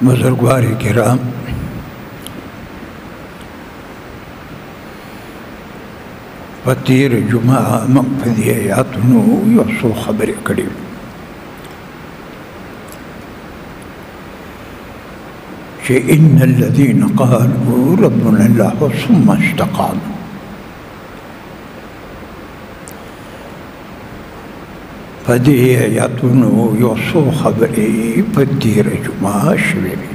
بزرگوار کرام، پتیر جمعہ مقفدی آیاتنو یوسو خبر کڑی کہ ان الذین قالوا ربنا اللہ ثم استقاموا، پدی آیاتنو یوسو خبری پتیر جمعہ شویوی.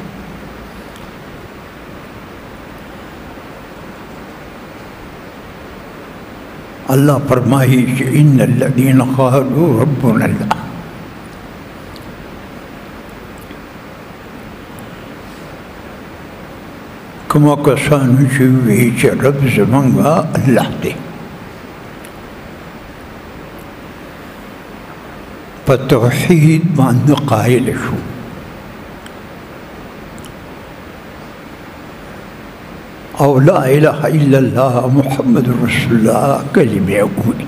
اللہ فرمائی کہ ان الذین قالوا ربنا اللہ، کما کسانو چوی چھ رب زمانگا اللہ دے، پا توحید باند قائل شو، او لا الہ الا اللہ محمد رسول اللہ کلمہ اولی،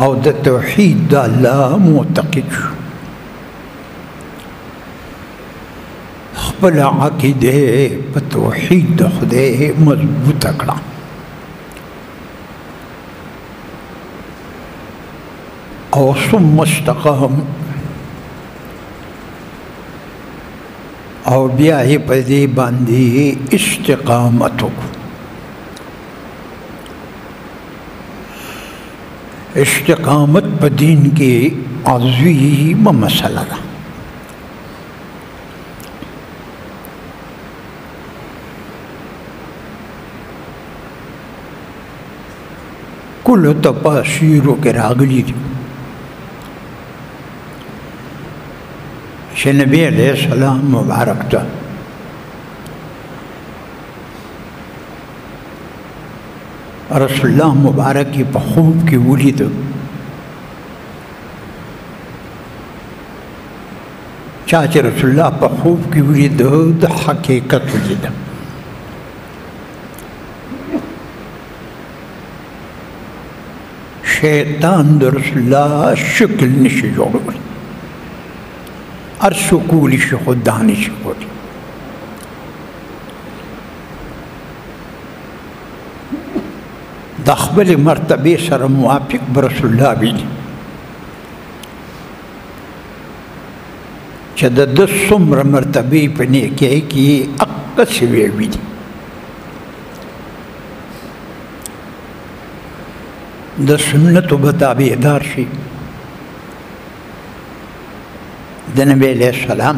او دا توحید دا اللہ معتقد شو، خپل عقیدے پا توحید دا خدے مضبوط اکڑا، او ثم استقام، او بیاہی پدی باندی استقامتو. استقامت پا دین کی عظیم مسئلہ دا. کل تپاسیرو کے راگلی دی کہ نبی علیہ السلام مبارک تا رسول اللہ مبارک کی خوب کی ولید، چاچے رسول اللہ پا خوب کی ولید دا حقیقت ولید. شیطان دا رسول اللہ شکل نشی جوڑولی، ارسکولی شی خودانی شی خودی. دخبل مرتبه سر موافق برسول اللہ بیدی چه دا دس سمر مرتبه پنیکی کی اقصی بیدی. دا سنتو بتابع دار شی دا نبی علیہ السلام،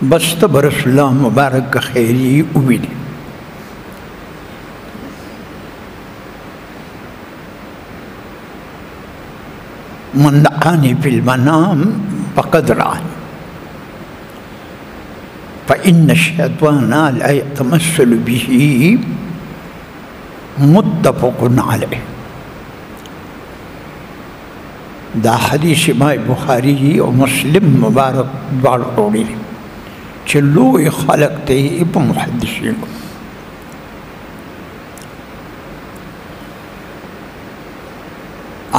بس تب رسول اللہ مبارک کا خیری اویدی. من دعانی فی المنام فقد رآنی فإن الشیطان لا يتمثل به متفق علیہ. دا حدیث امام بخاری و مسلم مبارک دوار روڑی چلو خلق تے اب محدثین کو.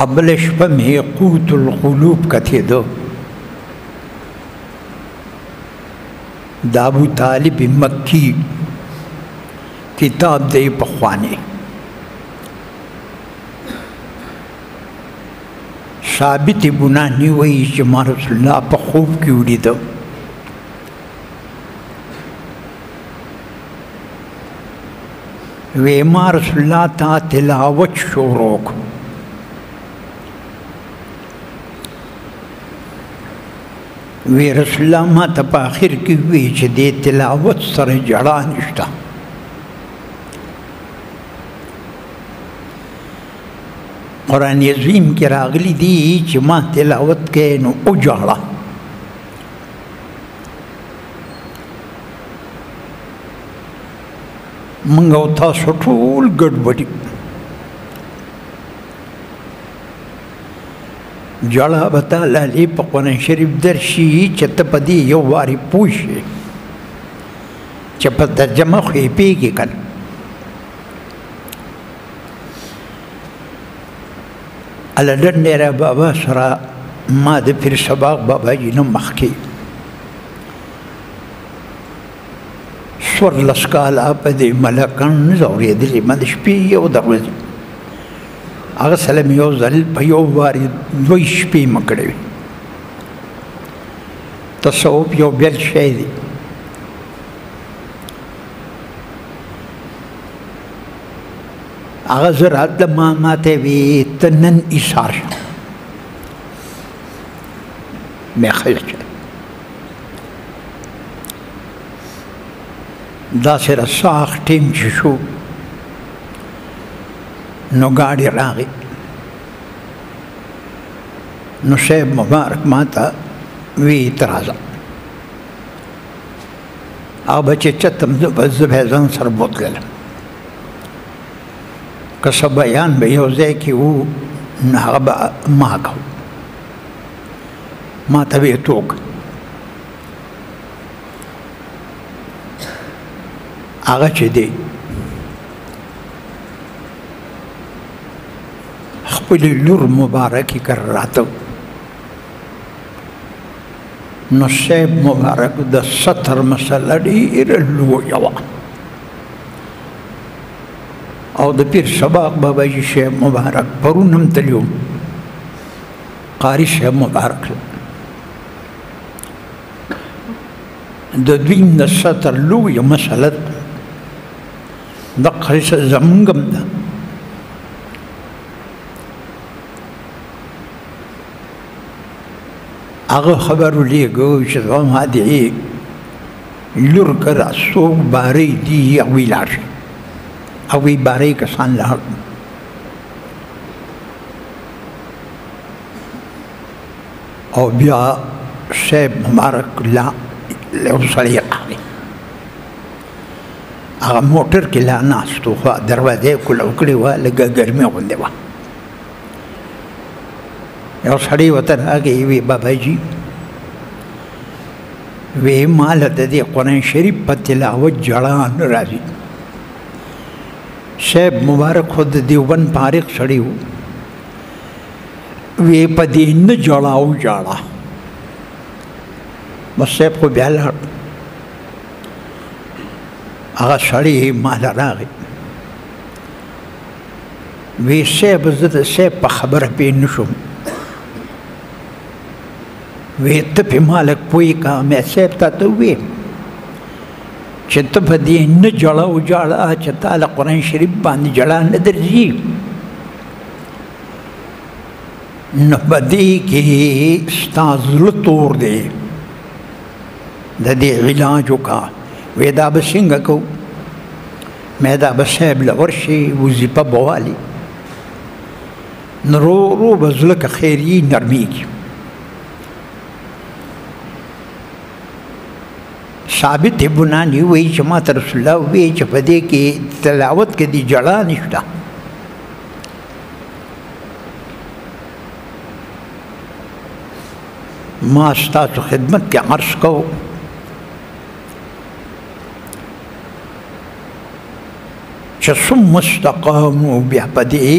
ابلش پم ہے قوت القلوب کتے دو، دا ابو طالب مکی کتاب دے پخوانے، ثابت بنانی وی جمع رسول اللہ پا خوب کی اولی دو. وی ما رسول اللہ تا تلاوت شوروک، وی رسول اللہ ما تا پا آخر کی وی چھ دے تلاوت سر جڑا نشتا. قرآن عظیم کی راغلی دی چھ ما تلاوت کے نو اجاڑا. منگو تا سٹول گڑ بڑی جڑا بتا لالی پا قرآن شریف درشی چھ تا پا دی یو واری پوشی چھ پا ترجمہ خیپی کی کن. على درنيرا بابا سرا ما د پیر سباق بابا جی نه مخکې څوارلس کاله په دې ملکن ځورېدلې ما د شپې یو د ورځې هغه سره مې یو ځل په یو وارې دوی شپې مه کړې وې. تصوف یو بل شی دی. هغه زه راتلم ما ته وې ته نن ایثار شه مې خیر شه داسې رساخ ټیم چې شو نو ګاډي راغی نو صاحب مبارک ما ته وی ته راځه هغه به چې چتم زه به یې ځان سره بوتللم که څه بیان به یو ځای کې و نو هغه به ما کوو ما ته به یې توک هغه چې دی خپلې لور مبارکې کر راته نو صاحب مبارک د ستر مسله ډېره لویه وه او د پیر سباق بابا جي صاحب مبارک پرون هم تللی وم قاري صاحب مبارک د دوی د ستر لویه مسله دقه زمونږ هم ده هغه خبر ولیږه چې زما د لور که راڅوک بارۍ دي هغوی لاړ شي هغوی بارۍ کسان لاړ او بیا صاحب مبارک لا یو سړی راغی هغه موټر کې لا ناست و خو دروازه یې کلو کړې وه لږه ګرمي غوندې وه یو سړی ورته راغی وی بابا جي وی ماله د دې قرآن شریف په تلاوت ژړا نه راځي صاحب مبارک خو د دیوبند فارغ سړی و وی په دې نه ژړا وژاړه بس صاحب خو بیا لاړ هغه سړی ماله راغی وی صاحب زه د صاحب په خبره پوه نه شوم وی ته پې مالک پوه که مې صاحب تا ته وویم چې ته په دې نه ژړه وژاړه چې تا له قرآن شریف باندې ژړا نه درځي نو په دې کې ستا زړه تور دی د دې علاج وکړه وی دا به څنګه کوو مې دا به صاحب له ورشي وظیفه به والي نو رو رو به زړه که خیر یي نرمېږي ثابت بناني وایي چې ما ته رسول الله وایي چې په دې کې تلاوت کې دې ژړا نشته ما ستاسو خدمت کې عرض کوو چې ثم استقاموا بیا په دې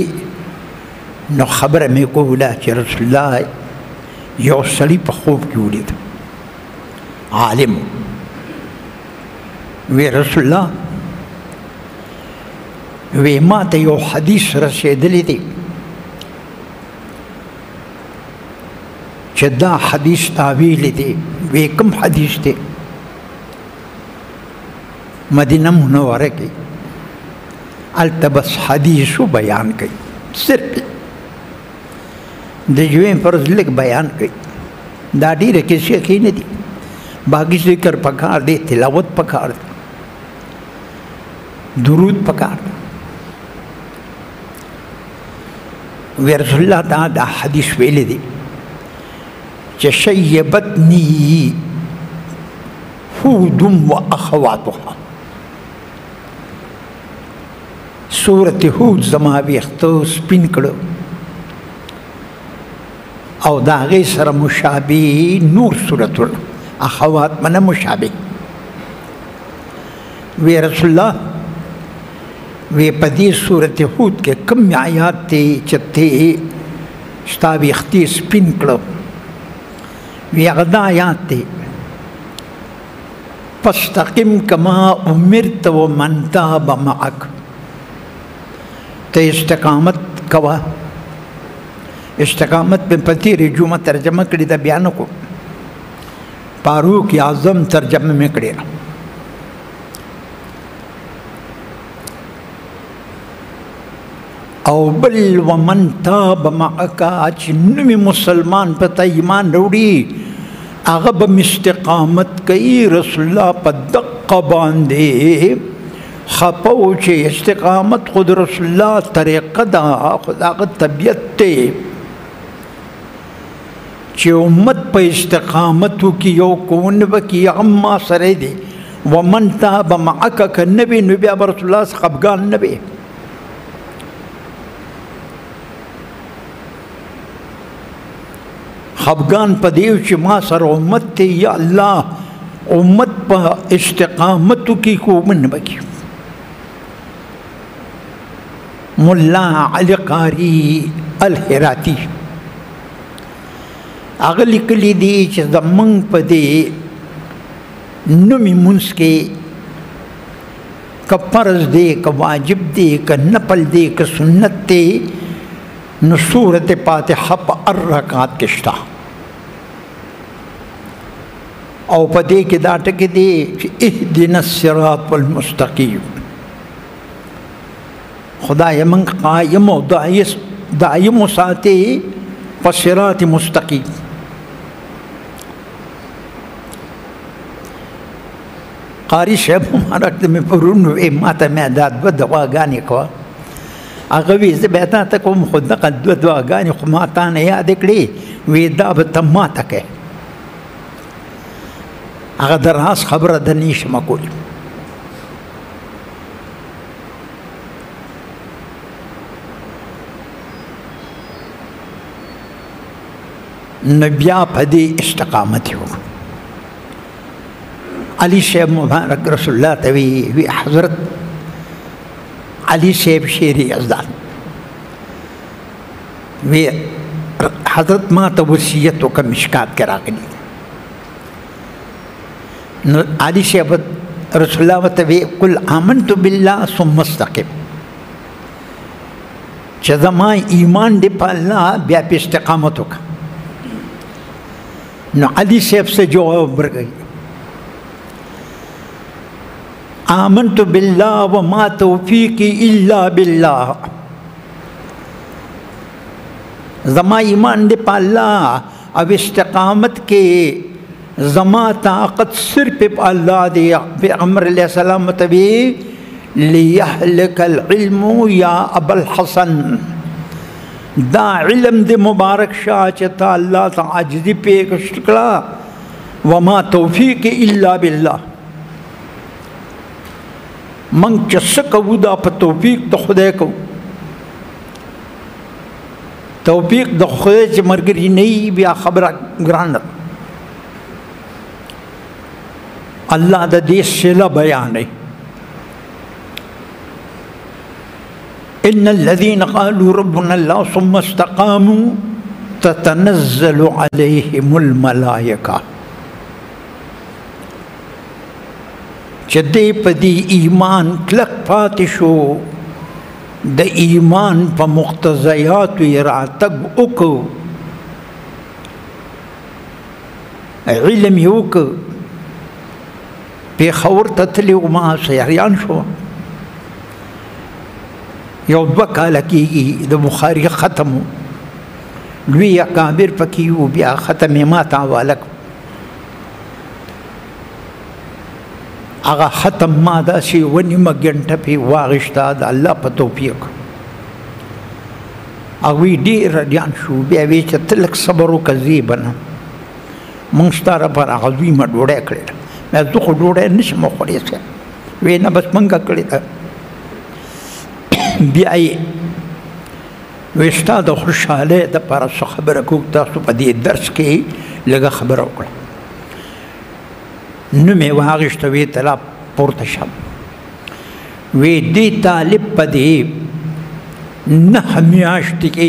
نو خبره مې کوله چې رسول الله یو سړي په خوب کې ولید عالم وی رسول الله وی ما ته یو حدیث رسېدلی دی چې دا حدیث تاویل دی وی کوم حدیث دی مدینه منوره کې هلته بس حدیثو بیان کوي صرف د ژوند فرض لږ بیان کوي دا ډېره کیسې ښې نه دي باقي ذکر پکار دی تلاوت پکار دی درود پکار دی وی رسول الله تعالی دا حدیث ویلی دی چې شیبتنی هود و اخواتها سورت هود زما ویښته سپین کړو او د هغې سره مشابه نور سورتونه اخوات منه مشابه وی رسول الله وی په دې سورت هود کې کوم آیات دی چې ته ستا ویښتې سپین کړو وی هغه دا آیات دی فاستقم کما امرت ومن تاب معک، ته استقامت کوا. استقامت په پتیری جمعه ترجمه کړی دا بیان کو، فاروق اعظم ترجمه مې کړی. او بل ومن تاب معک، چې نوی مسلمان په ایمان وروړي هغه به استقامت کوي. رسول الله په دقه باندې خپو چې استقامت خود رسول الله طریقه ده، خود هغه طبیعت دی چې امت په استقامت وکړي یو کون وکړي. هغه ما سره دی. ومن تاب معک که نه وي نو بیا به رسول الله څخه خفګان نه وي. خفګان په دې چې ما سره امت دی، یا الله امت په استقامت کې کوم نه بکی. مولا علی قاری الهراتی هغه لیکلي دي چې زمونږ په دې نومي منځ کې که فرض دی، که واجب دی، که نفل دی، که سنت دی، نو سورت فاتحه په رکعات کې شته. او په دې کې دا ټکي دي چې اهدنا الصراط المستقیم. خدای من قایم او دایم ساتي په صراط مستقیم. قاری صاحب مبارک مې پرون وې ماته مې دا دوه دعاګانې کوه. هغه وی زه به تا ته کوم، خو دغه دوه دعاګانې خو ما تا نه یاد کړې. وی دا به ته ماته کوې. هغه د راز خبره ده نه شم کولی. نو بیا په دې استقامت وکړو. علي صاحب مبارک رسول الله ته وی حضرت علي صاحب شیری یزدان وی حضرت ما ته وصیت وکړه مشکات کې راغلی. نو علي صاحب رسول الله ته وی قل آمنت بالله ثم استقم، چې زما ایمان دی په الله بیا په استقامت وکړه. نو علي صاحب سے جواب ورکړي آمنت بالله وما توفیقی الا بالله، زما ایمان دی په الله او استقامت کې زما طاقت صرف په الله دی. پیغمبر علیہ السلام تبی لیهلک العلم یا ابا الحسن، دا علم دی مبارک شاه چې تا الله ته عاجزي پیش کړه. وما توفیق الا بالله، من چې څه کوو دا په توفیق د خدای کوو. توفیق د خدای چې ملګري نه وي بیا خبره ګرانه. الله د دې صله بیانوي. ان الذين قالوا ربنا الله ثم استقاموا تتنزل عليهم الملائکه، چې دې په دې ایمان کلک پاتې شو، د ایمان په مقتضیاتو یې راتګ وکړو، علم یې وکړ. پېښور ته تللی وو، ما سیاریان شو. یو 2 کاله کېږي د بخاري ختم و، لوی اکابر پکې وو، بیا ختم یې ما ته حواله کړ. هغه ختم ما داسې 1.5 ګنټه پې واغېسته د الله په توفیق. هغوی ډېر ریان شو. بیا ویې چې ته لږ صبر وکړه، زه به نه، موږ ستا لپاره عظیمه ډوډۍ کړې ده. زه خو ډوډۍ نه شم خوړی. ویې نه بس موږ کړې ده. بیا یې وی ستا د خوشحالۍ دپاره څه خبره کوو، تاسو په دې درس کې لږه خبره وکړه. نو مې واغېسته، وی تلا پورته شم. وی دې طالب په دې 9 میاشتې کې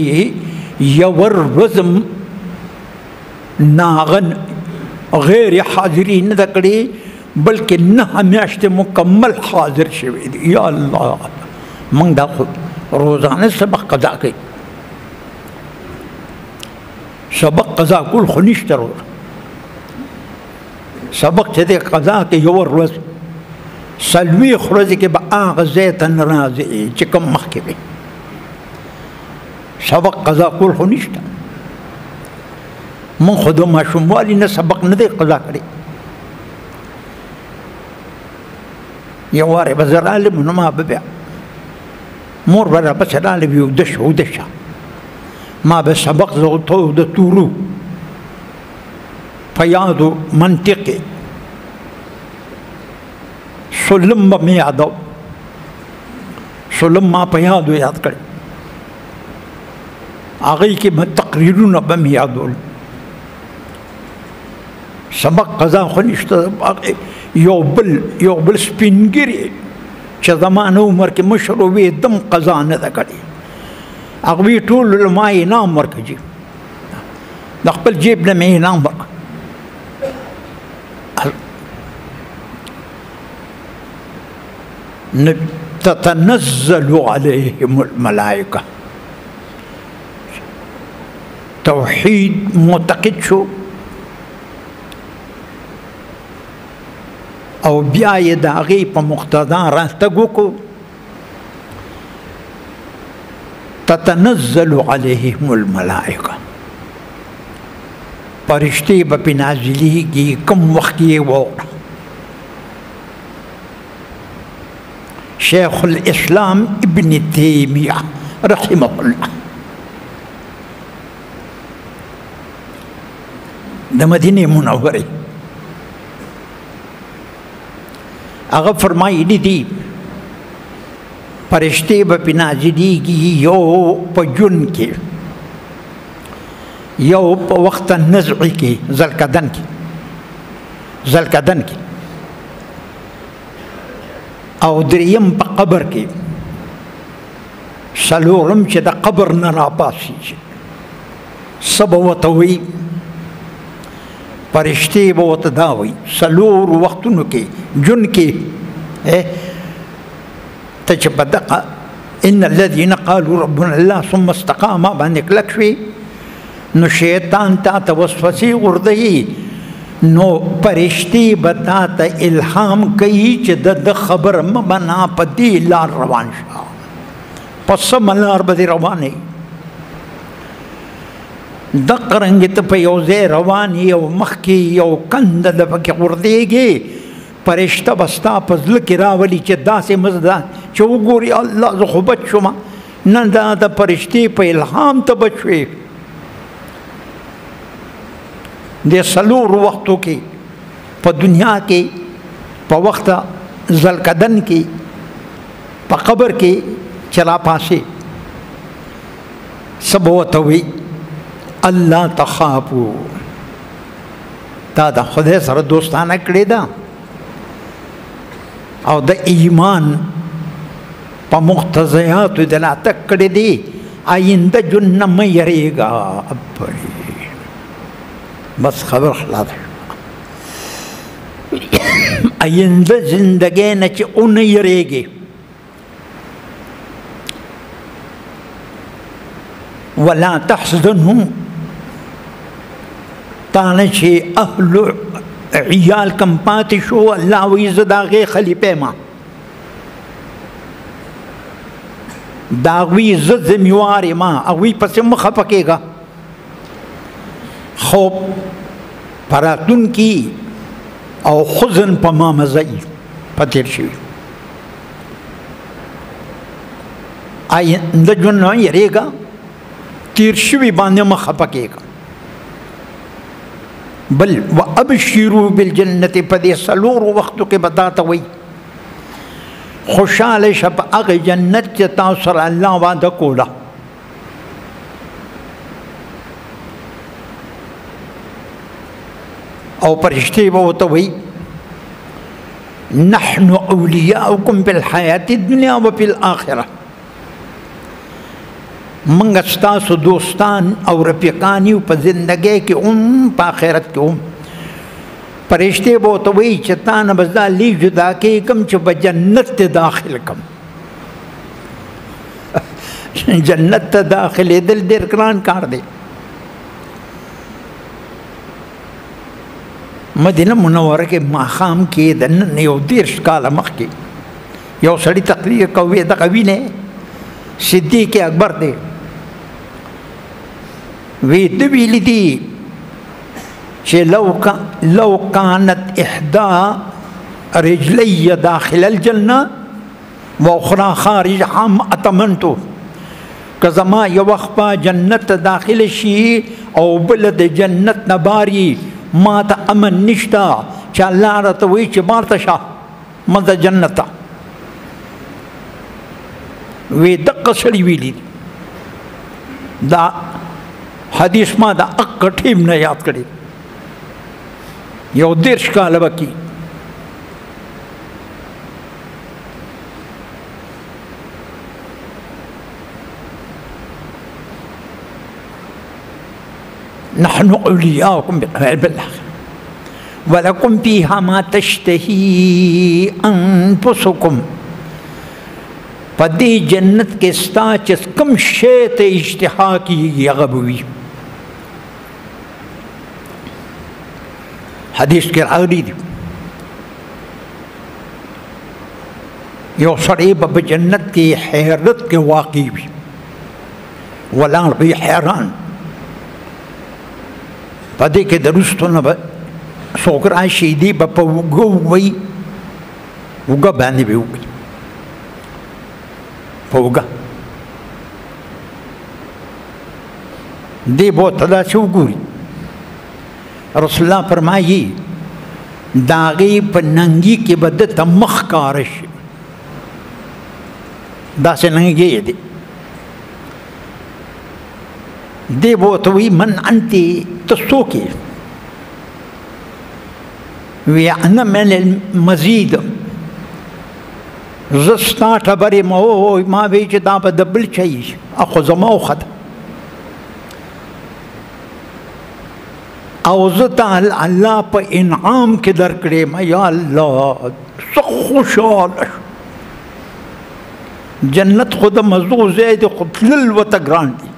یوه ورځ ناغن غیر حاضری نه کړي بلکې 9 میاشتې مکمل حاضر شوی دی. یا الله موږ دا روزانه سبق قضا کوي. سبق قضا کول خو نشته روز سبق چې دی قضا کې یو ورځ 40 ورځې کې به هغه ځای ته نه راځي چې کوم مخکې وي. سبق قضا کول خو نشته. من خو د ماشوموالي نه سبق نه دی قضا کړی. یو وارې به زه رالم نو ما به بیا مور به راپسې رالم وي وده شه ما به سبق زه ورته د تورو په یادو منطقې سلم به مې یادو سلم ما په یادو یاد کړی. هغوی کې به تقریرونه به مې یادول. سبق قضا خو نشته. یو بل سپینګیري چې زما نه عمر کې مشر وي دم قضا نه ده کړې. هغوی ټول علما یې انعام ورکړي د خپل جیب نه مې انعام ورکړ. تتنزل عليهم الملائکه. توحید معتقد شو او بیا یې د هغې په مقتضا راتګ وکړو. تتنزل علیهم الملائکه فرشتې به پې نازلېږي کوم وخت یې ووړه. شیخ الاسلام ابن تیمیه رحمه الله د مدینې منورې هغه فرمایلی دي فرشتې به پې نازلېږي یو په جون کې یو په وخت نزع کې ذوالقدن کې او دریم په قبر کې څلورم چې د قبر نه راپاڅېږي څه به ورته وایي فرشتې به ورته دا وایي څلور وختونو کې جون کې ته چې په دقه ان الذين قالوا ربنا الله ثم استقاموا باندې کلک شوي نو شیطان تا ته وسوسې غورځوي نو فرشتې به تا ته الهام کوي چې د خبره مه بنا په دې لار روان شه په سمه لار به دې روانې دقه رنګې ته په یو ځای روان یې او مخکې یو کنده ده پکې غورځېږي فرشته به ستا په زړه کې راولي چې داسې مزه چې وګوري الله زه خو بچ شوم نه دا د فرشتې په الهام ته بچ شوې د څلورو وختو کې په دنیا کې په وخت ذوالقدن کې په قبر کې چې راپاسې څه به ورته وایي الله تخافو تا د خدای سره دوستانه کړې ده او د ایمان په مقتضیاتو د راتګ کړې دي آینده جون نه مه یریږه بس خبر خلاص آینده زندګۍ نه چې ونه یریږي ولا تحزنهم تانه چې اهل عیال کم پاتې شو الله وایي زه د هغې خلیفه ما د هغوی زه ذمهوار یم هغوی پسې مه خفه کېږه خوب په راتلونکي او حزن په ما مزه یي په تېر شوي آینده ژوند نه یریږه تیر شوي باندې مه خفه کېږه بل وابشروا بالجنة په دې څلورو وختو کې به تا ته وایي خوشحاله شه په هغه جنت چې تاسو سره الله وعده کوله او فرشتې به ورته وایي نحن اولیاؤکم فی الحیاة الدنیا وفی الآخرة منګ ستاسو دوستان او رفیقان یو په زندګۍ کې په آخرت کې فرشتې به ورته وایي چې تا نه به زه لي جدا کېږم چې په جنت ته داخل کړم. جنت ته داخلېدل ډېر ګران کار دی. مدینه منوره کې ماښام کې د نن یو 30 کاله مخکې یو سړي تقریر کوي دغه وینې صدیق اکبر دی وی د ویلي دي چې لو كانت إحدى رجلي داخل الجنة وأخرى خارجها ما أتمنته که زما یو خپه جنت ته داخل شي او بل د جنت نه باري ما ته امن نشته چې الله راته وایي چې بارته شه ما د جنت ته وی دقه سړي ویلي دا حدیث ما د اق ټیم نه یاد کړی یو 30 کاله به کې نحن أولياؤكم بالآخرة ولكم فيها ما تشتهي أنفسكم پدې جنت کې ستا چې کوم شی ته اشتها کېږي هغه به وي. حدیث کې راغلي دي یو سړی به په جنت کې حیرت کې واقع وي ولاړ به حیران پدې کې د رستو نه به څوک راشي دی به په اوږه ووایي اوږه باندې به وکړي په اوږه دی به ورته داسې وګوري. رسول الله فرمایي د هغې په ننګي کې به ده ته مخ ښکاره شي داسې ننګی دی. دی به ورته وایي من انتې ته څوک یې؟ وی انا من المزید زه ستا ټبرې یم ما وی چې دا به د بل چا یي خو زما وخته او زه ته الله په انعام کې درکړې یم. یا الله څه خوشحاله شو. جنت خو د مزو ځای دی خو تلل ورته ګران دي.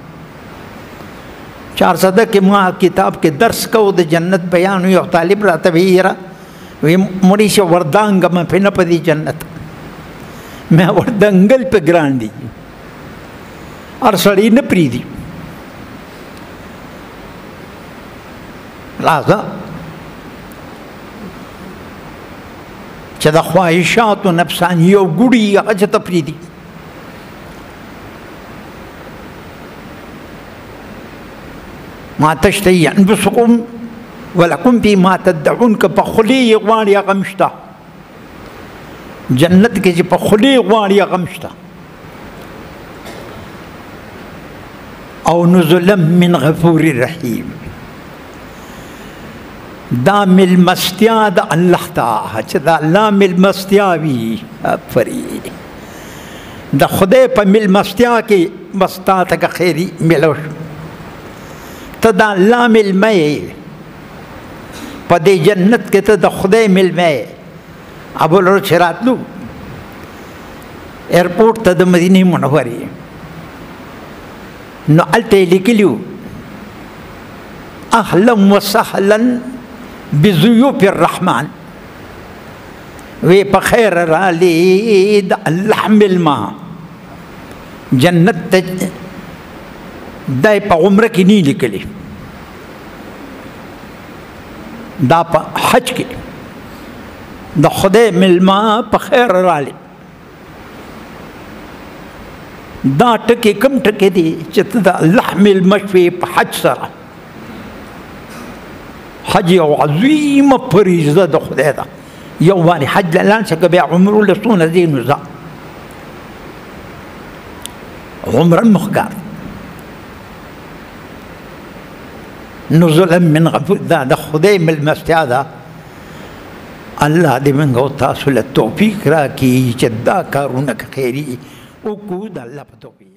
400 کې ما کتاب کې درس کو د جنت بیان یو طالب راته ویره وی مړي شه وردانګ ما په نه پدې جنت مې وردانګل په ګران دي ار سړی نه پریدي. راځه چې د خواهشات او نفسانی یو ګوډي هغه چې ته پریدي. ما تشتهي أنفسكم ولكم فيما تدعون که په خولې یې غواړي هغه هم شته. جنت کې چې په خولې غواړي هغه هم شته. او نزلا من غفور رحیم دا ملمستیا د الله ته چې د الله ملمستیا وي افرین د خدای په ملمستیا کې بس تا ته خیري ملو شو. ته د الله ملمه یې په دې جنت کې ته د خدای ملمه یې. ابولو چې راتلو ایرپورټ ته د مدینې منورې نو هلته یې لیکلي اهلا وسهلا بضیوف الرحمن وی په خیر رالی د الله ملما. جنت ته دا په عمره کې نه لیکلي دا په حج کې د خدای ملما په خیر رالی. دا ټکي کم ټکي دي چې ته د الله ملما شوې په حج سره. حج یو عظیمه فریضه د خدای ده. یو باندې حج لاله څنګه بیا عمره له څونه دي نو ځه عمره مخکار نزلا من غفور دا د خدای ملمستیا ده. الله دې موږ او تاسو له توفیق راکړي چې دا کارونه خیري وکړو د الله په توفیق.